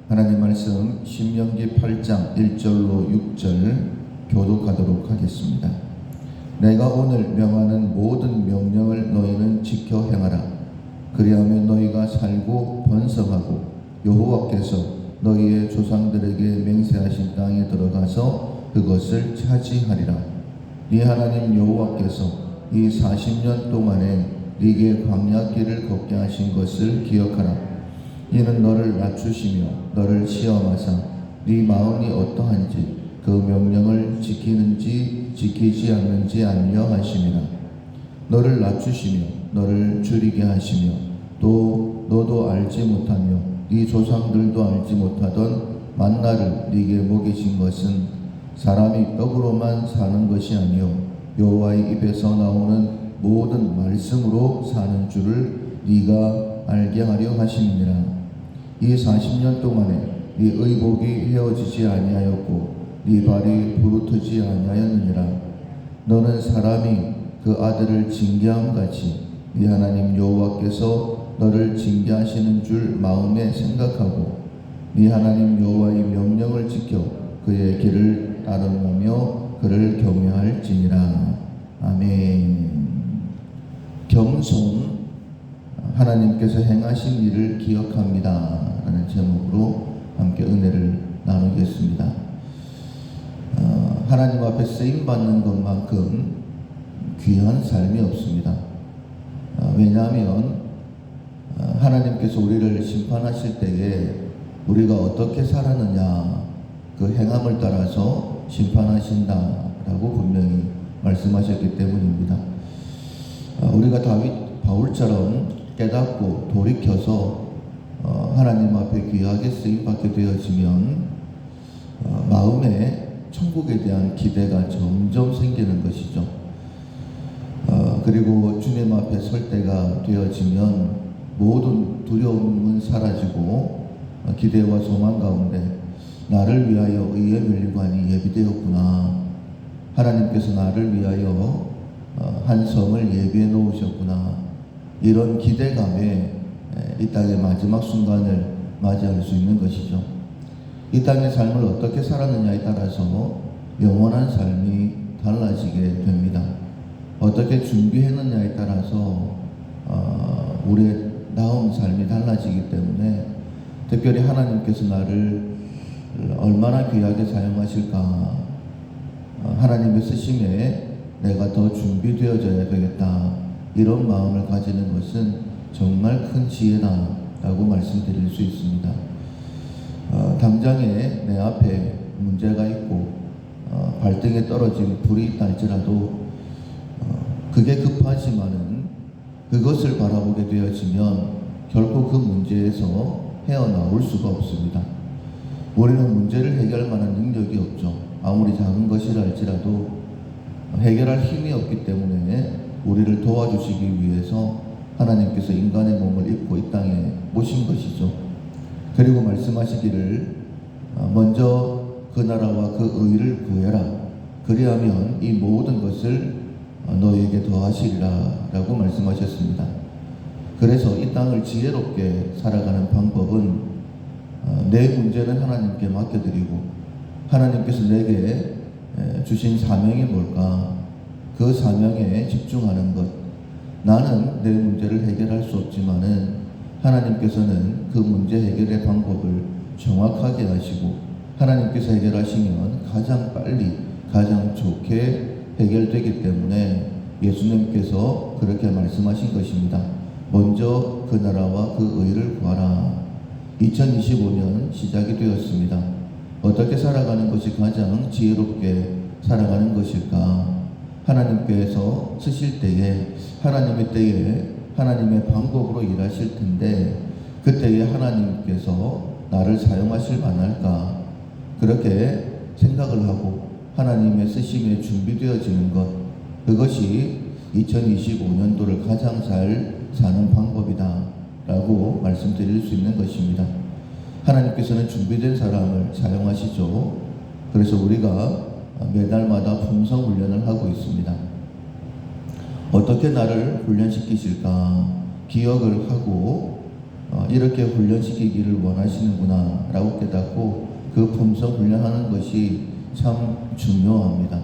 하나님 말씀 신명기 8장 1절로 6절 교독하도록 하겠습니다. 내가 오늘 명하는 모든 명령을 너희는 지켜 행하라. 그리하면 너희가 살고 번성하고 여호와께서 너희의 조상들에게 맹세하신 땅에 들어가서 그것을 차지하리라. 네 하나님 여호와께서 이 40년 동안에 네게 광야길을 걷게 하신 것을 기억하라. 이는 너를 낮추시며 너를 시험하사 네 마음이 어떠한지 그 명령을 지키는지 지키지 않는지 알려 하심이라. 너를 낮추시며 너를 줄이게 하시며 또 너도 알지 못하며 네 조상들도 알지 못하던 만나를 네게 먹이신 것은 사람이 떡으로만 사는 것이 아니요 여호와의 입에서 나오는 모든 말씀으로 사는 줄을 네가 알게 하려 하심이니라. 이 40년 동안에 네 의복이 헤어지지 아니하였고 네 발이 부르트지 아니하였느니라. 너는 사람이 그 아들을 징계함같이 네 하나님 여호와께서 너를 징계하시는 줄 마음에 생각하고 네 하나님 여호와의 명령을 지켜 그의 길을 따르며 그를 경외할지니라. 아멘. 겸손, 하나님께서 행하신 일을 기억합니다 라는 제목으로 함께 은혜를 나누겠습니다. 하나님 앞에 쓰임받는 것만큼 귀한 삶이 없습니다. 왜냐하면 하나님께서 우리를 심판하실 때에 우리가 어떻게 살았느냐 그 행함을 따라서 심판하신다라고 분명히 말씀하셨기 때문입니다. 우리가 바울처럼 깨닫고 돌이켜서 하나님 앞에 귀하게 쓰임받게 되어지면 마음에 천국에 대한 기대가 점점 생기는 것이죠. 그리고 주님 앞에 설 때가 되어지면 모든 두려움은 사라지고 기대와 소망 가운데 나를 위하여 의의 면류관이 예비되었구나. 하나님께서 나를 위하여 한 성을 예비해 놓으셨구나. 이런 기대감에 이 땅의 마지막 순간을 맞이할 수 있는 것이죠. 이 땅의 삶을 어떻게 살았느냐에 따라서 영원한 삶이 달라지게 됩니다. 어떻게 준비했느냐에 따라서 우리의 나은 삶이 달라지기 때문에 특별히 하나님께서 나를 얼마나 귀하게 사용하실까, 하나님의 쓰심에 내가 더 준비되어져야 되겠다, 이런 마음을 가지는 것은 정말 큰 지혜다라고 말씀드릴 수 있습니다. 당장에 내 앞에 문제가 있고 발등에 떨어진 불이 있다 할지라도 그게 급하지만은 그것을 바라보게 되어지면 결코 그 문제에서 헤어나올 수가 없습니다. 우리는 문제를 해결할 만한 능력이 없죠. 아무리 작은 것이라 할지라도 해결할 힘이 없기 때문에 우리를 도와주시기 위해서 하나님께서 인간의 몸을 입고 이 땅에 오신 것이죠. 그리고 말씀하시기를 먼저 그 나라와 그 의를 구해라. 그리하면 이 모든 것을 너에게 더하시리라 라고 말씀하셨습니다. 그래서 이 땅을 지혜롭게 살아가는 방법은 내 문제는 하나님께 맡겨드리고 하나님께서 내게 주신 사명이 뭘까? 그 사명에 집중하는 것. 나는 내 문제를 해결할 수 없지만은 하나님께서는 그 문제 해결의 방법을 정확하게 하시고 하나님께서 해결하시면 가장 빨리 가장 좋게 해결되기 때문에 예수님께서 그렇게 말씀하신 것입니다. 먼저 그 나라와 그 의를 구하라. 2025년 시작이 되었습니다. 어떻게 살아가는 것이 가장 지혜롭게 살아가는 것일까? 하나님께서 쓰실 때에 하나님의 때에 하나님의 방법으로 일하실 텐데 그때에 하나님께서 나를 사용하실 만할까? 그렇게 생각을 하고 하나님의 쓰심에 준비되어지는 것, 그것이 2025년도를 가장 잘 사는 방법이다 라고 말씀드릴 수 있는 것입니다. 하나님께서는 준비된 사람을 사용하시죠. 그래서 우리가 매달마다 품성 훈련을 하고 있습니다. 어떻게 나를 훈련시키실까 기억을 하고 이렇게 훈련시키기를 원하시는구나 라고 깨닫고 그 품성 훈련하는 것이 참 중요합니다.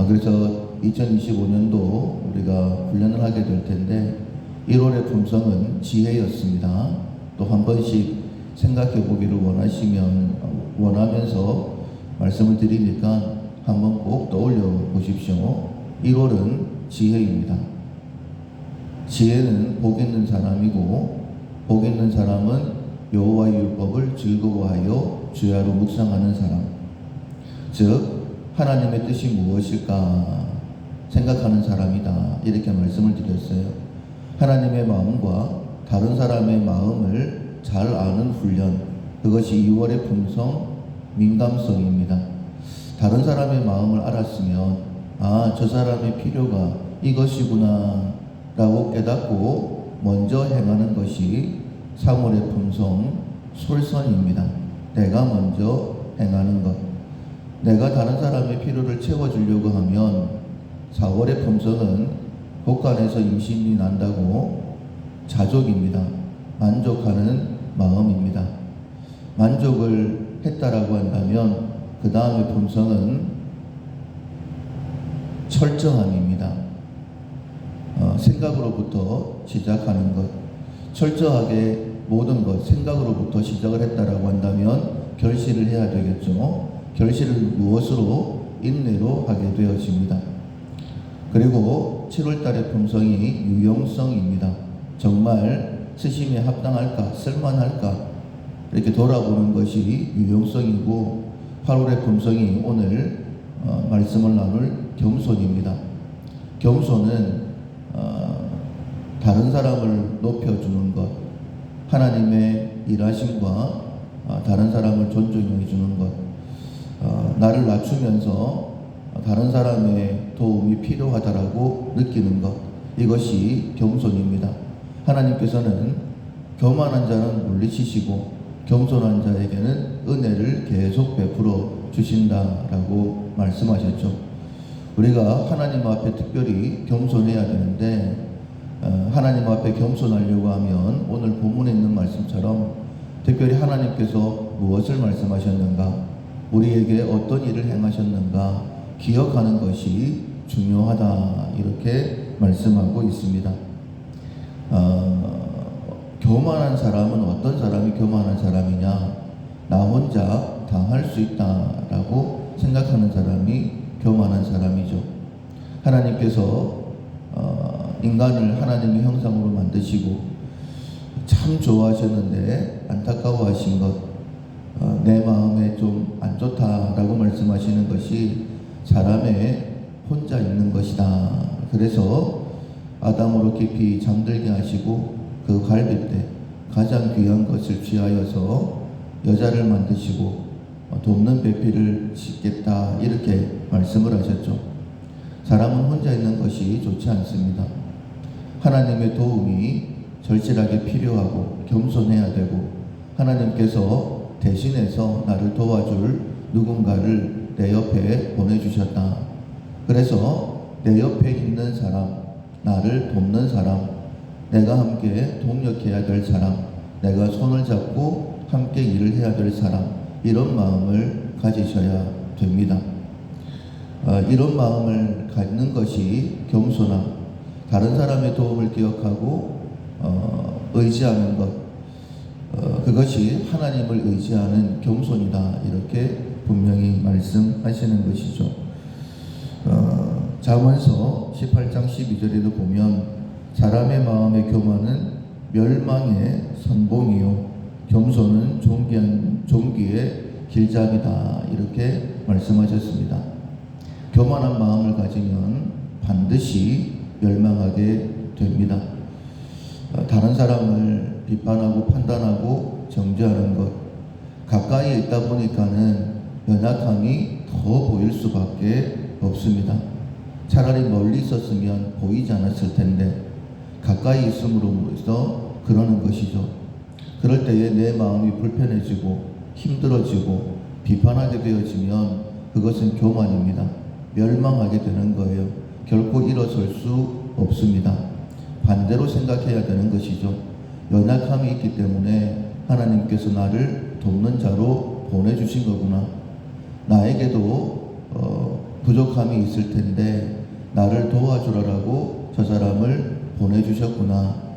그래서 2025년도 우리가 훈련을 하게 될 텐데 1월의 품성은 지혜였습니다. 또 한 번씩 생각해 보기를 원하면서 말씀을 드리니까 한번 꼭 떠올려 보십시오. 1월은 지혜입니다. 지혜는 복 있는 사람이고 복 있는 사람은 여호와의 율법을 즐거워하여 주야로 묵상하는 사람. 즉 하나님의 뜻이 무엇일까 생각하는 사람이다. 이렇게 말씀을 드렸어요. 하나님의 마음과 다른 사람의 마음을 잘 아는 훈련. 그것이 2월의 품성, 민감성입니다. 다른 사람의 마음을 알았으면 저 사람의 필요가 이것이구나 라고 깨닫고 먼저 행하는 것이 3월의 품성, 솔선입니다. 내가 먼저 행하는 것. 내가 다른 사람의 필요를 채워주려고 하면 4월의 품성은 곳간에서 임신이 난다고 자족입니다. 만족하는 마음입니다. 만족을 했다라고 한다면 그 다음의 품성은 철저함입니다. 생각으로부터 시작하는 것. 철저하게 모든 것, 생각으로부터 시작을 했다라고 한다면 결실을 해야 되겠죠. 결실을 무엇으로? 인내로 하게 되어집니다. 그리고 7월달의 품성이 유용성입니다. 정말 쓰심에 합당할까? 쓸만할까? 이렇게 돌아보는 것이 유용성이고 8월의 품성이 오늘 말씀을 나눌 겸손입니다. 겸손은 다른 사람을 높여주는 것, 하나님의 일하심과 다른 사람을 존중해 주는 것, 나를 낮추면서 다른 사람의 도움이 필요하다라고 느끼는 것, 이것이 겸손입니다. 하나님께서는 교만한 자는 물리치시고 겸손한 자에게는 은혜를 계속 베풀어 주신다라고 말씀하셨죠. 우리가 하나님 앞에 특별히 겸손해야 되는데 하나님 앞에 겸손하려고 하면 오늘 본문에 있는 말씀처럼 특별히 하나님께서 무엇을 말씀하셨는가, 우리에게 어떤 일을 행하셨는가 기억하는 것이 중요하다, 이렇게 말씀하고 있습니다. 교만한 사람은 어떤 사람이 교만한 사람이냐? 나 혼자 다 할 수 있다라고 생각하는 사람이 교만한 사람이죠. 하나님께서 인간을 하나님의 형상으로 만드시고 참 좋아하셨는데 안타까워하신 것, 내 마음에 좀 안 좋다라고 말씀하시는 것이 사람의 혼자 있는 것이다. 그래서 아담으로 깊이 잠들게 하시고 그 갈빗대 가장 귀한 것을 취하여서 여자를 만드시고 돕는 배필을 짓겠다, 이렇게 말씀을 하셨죠. 사람은 혼자 있는 것이 좋지 않습니다. 하나님의 도움이 절실하게 필요하고 겸손해야 되고 하나님께서 대신해서 나를 도와줄 누군가를 내 옆에 보내주셨다. 그래서 내 옆에 있는 사람, 나를 돕는 사람, 내가 함께 동력해야 될 사람, 내가 손을 잡고 함께 일을 해야 될 사람, 이런 마음을 가지셔야 됩니다. 이런 마음을 갖는 것이 겸손함, 다른 사람의 도움을 기억하고 의지하는 것, 그것이 하나님을 의지하는 겸손이다, 이렇게 분명히 말씀하시는 것이죠. 잠언서 18장 12절에도 보면 사람의 마음의 교만은 멸망의 선봉이요 겸손은 종기의 길잡이다, 이렇게 말씀하셨습니다. 교만한 마음을 가지면 반드시 멸망하게 됩니다. 다른 사람을 비판하고 판단하고 정죄하는 것, 가까이에 있다 보니까는 연약함이 더 보일 수밖에 없습니다. 차라리 멀리 있었으면 보이지 않았을 텐데 가까이 있음으로써 그러는 것이죠. 그럴 때에 내 마음이 불편해지고 힘들어지고 비판하게 되어지면 그것은 교만입니다. 멸망하게 되는 거예요. 결코 일어설 수 없습니다. 반대로 생각해야 되는 것이죠. 연약함이 있기 때문에 하나님께서 나를 돕는 자로 보내주신 거구나. 나에게도 부족함이 있을 텐데 나를 도와주라고 저 사람을 보내주셨구나.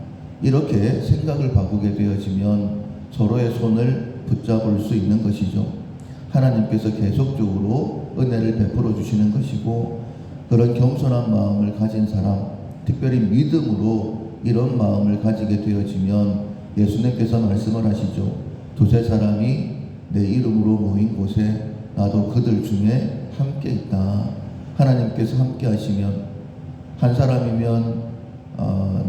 이렇게 생각을 바꾸게 되어지면 서로의 손을 붙잡을 수 있는 것이죠. 하나님께서 계속적으로 은혜를 베풀어 주시는 것이고, 그런 겸손한 마음을 가진 사람, 특별히 믿음으로 이런 마음을 가지게 되어지면 예수님께서 말씀을 하시죠. 두세 사람이 내 이름으로 모인 곳에 나도 그들 중에 함께 있다. 하나님께서 함께 하시면 한 사람이면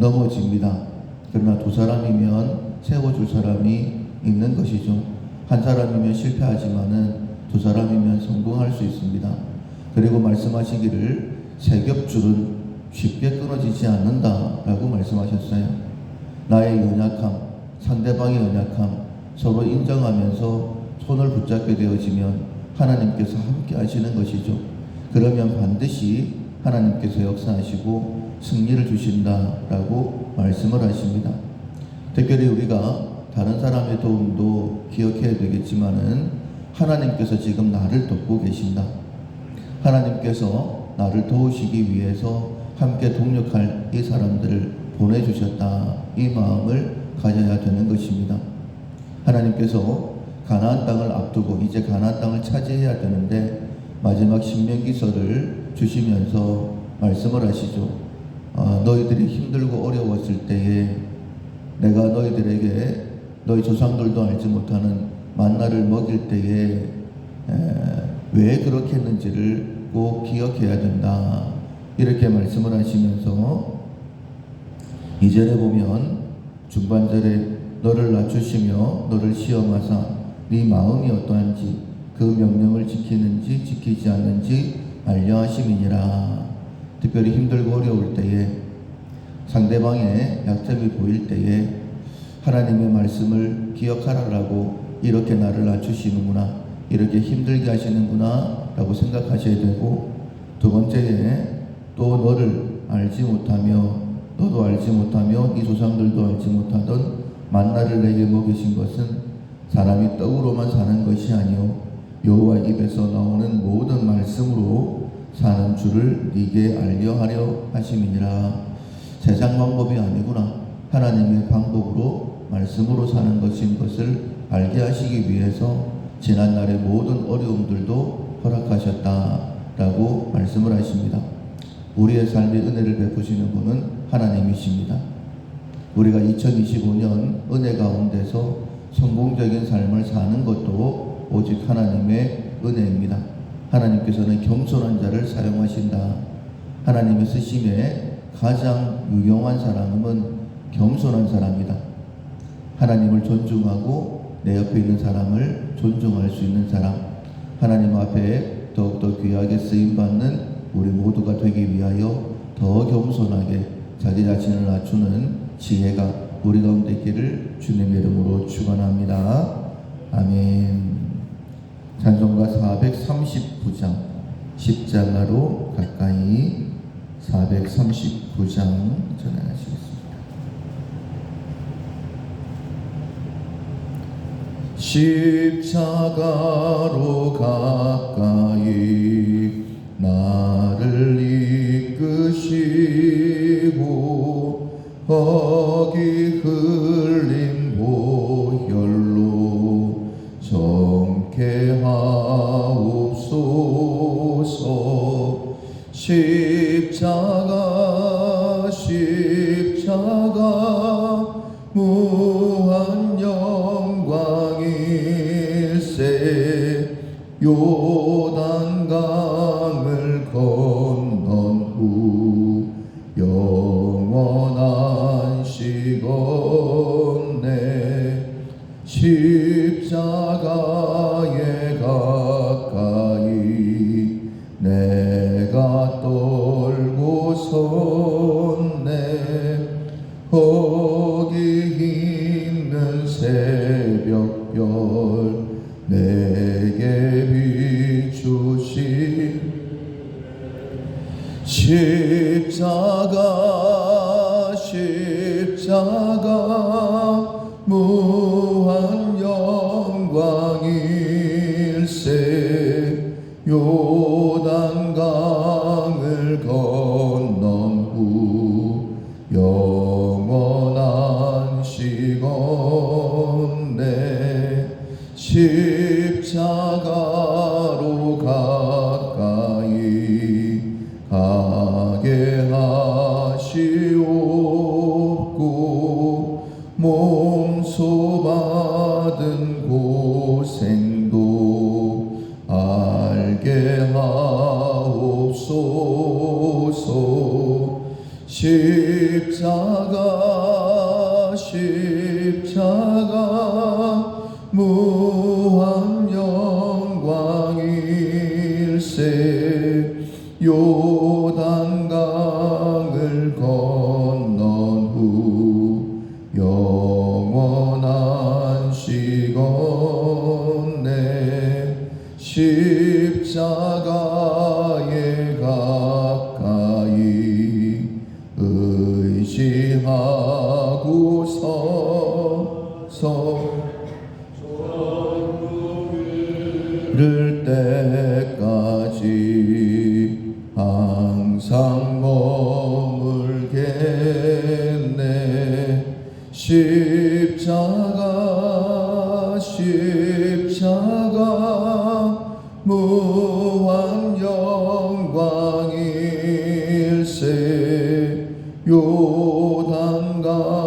넘어집니다. 그러나 두 사람이면 세워줄 사람이 있는 것이죠. 한 사람이면 실패하지만은 두 사람이면 성공할 수 있습니다. 그리고 말씀하시기를 세 겹줄은 쉽게 끊어지지 않는다라고 말씀하셨어요. 나의 연약함, 상대방의 연약함 서로 인정하면서 손을 붙잡게 되어지면 하나님께서 함께 하시는 것이죠. 그러면 반드시 하나님께서 역사하시고 승리를 주신다라고 말씀을 하십니다. 특별히 우리가 다른 사람의 도움도 기억해야 되겠지만은 하나님께서 지금 나를 돕고 계신다. 하나님께서 나를 도우시기 위해서 함께 동력할 이 사람들을 보내주셨다. 이 마음을 가져야 되는 것입니다. 하나님께서 가나안 땅을 앞두고 이제 가나안 땅을 차지해야 되는데 마지막 신명기서를 주시면서 말씀을 하시죠. 너희들이 힘들고 어려웠을 때에 내가 너희들에게 너희 조상들도 알지 못하는 만나를 먹일 때에 왜 그렇게 했는지를 꼭 기억해야 된다. 이렇게 말씀을 하시면서 2절에 보면 중반절에 너를 낮추시며 너를 시험하사 네 마음이 어떠한지 그 명령을 지키는지 지키지 않는지 알려 하심이니라. 특별히 힘들고 어려울 때에 상대방의 약점이 보일 때에 하나님의 말씀을 기억하라라고 이렇게 나를 낮추시는구나, 이렇게 힘들게 하시는구나 라고 생각하셔야 되고, 두 번째에 또 너를 알지 못하며 너도 알지 못하며 이 조상들도 알지 못하던 만나를 내게 먹이신 것은 사람이 떡으로만 사는 것이 아니요 여호와 입에서 나오는 모든 말씀으로 사는 줄을 네게 알려하려 하심이니라. 세상 방법이 아니구나, 하나님의 방법으로 말씀으로 사는 것인 것을 알게 하시기 위해서 지난날의 모든 어려움들도 허락하셨다라고 말씀을 하십니다. 우리의 삶에 은혜를 베푸시는 분은 하나님이십니다. 우리가 2025년 은혜 가운데서 성공적인 삶을 사는 것도 오직 하나님의 은혜입니다. 하나님께서는 겸손한 자를 사용하신다. 하나님의 쓰심에 가장 유용한 사람은 겸손한 사람이다. 하나님을 존중하고 내 옆에 있는 사람을 존중할 수 있는 사람, 하나님 앞에 더욱더 귀하게 쓰임받는 우리 모두가 되기 위하여 더 겸손하게 자기 자신을 낮추는 지혜가 우리 가운데 있기를 주님의 이름으로 축원합니다. 아멘. 찬송가 439장 십자가로 가까이 439장 전해하시겠습니다. 십자가로 가까이 나를 이끄시고 거기 흘린 보혈로 정케 하옵소서. 십자가 십자가 무한 영광일세. 요단강을 건넌 후 영원한 시건네 십자가에 가까이 내가 떨고 섰네. 거기 있는 새벽별 내게 비추신 십자가 십자가 영광일세 요단강을 건넌 후 영원한 시건대 십자가로 가까이 가게 하시옵고 몸소 받은 고생도 알게 하옵소서. 십자가 무한 영광일세 요단강을 건넌 후 영원한 시건대 십자가에 가까이 의지하고 서서 를 때까지 항상 머물겠네. 십자가 무한 영광일세 요단강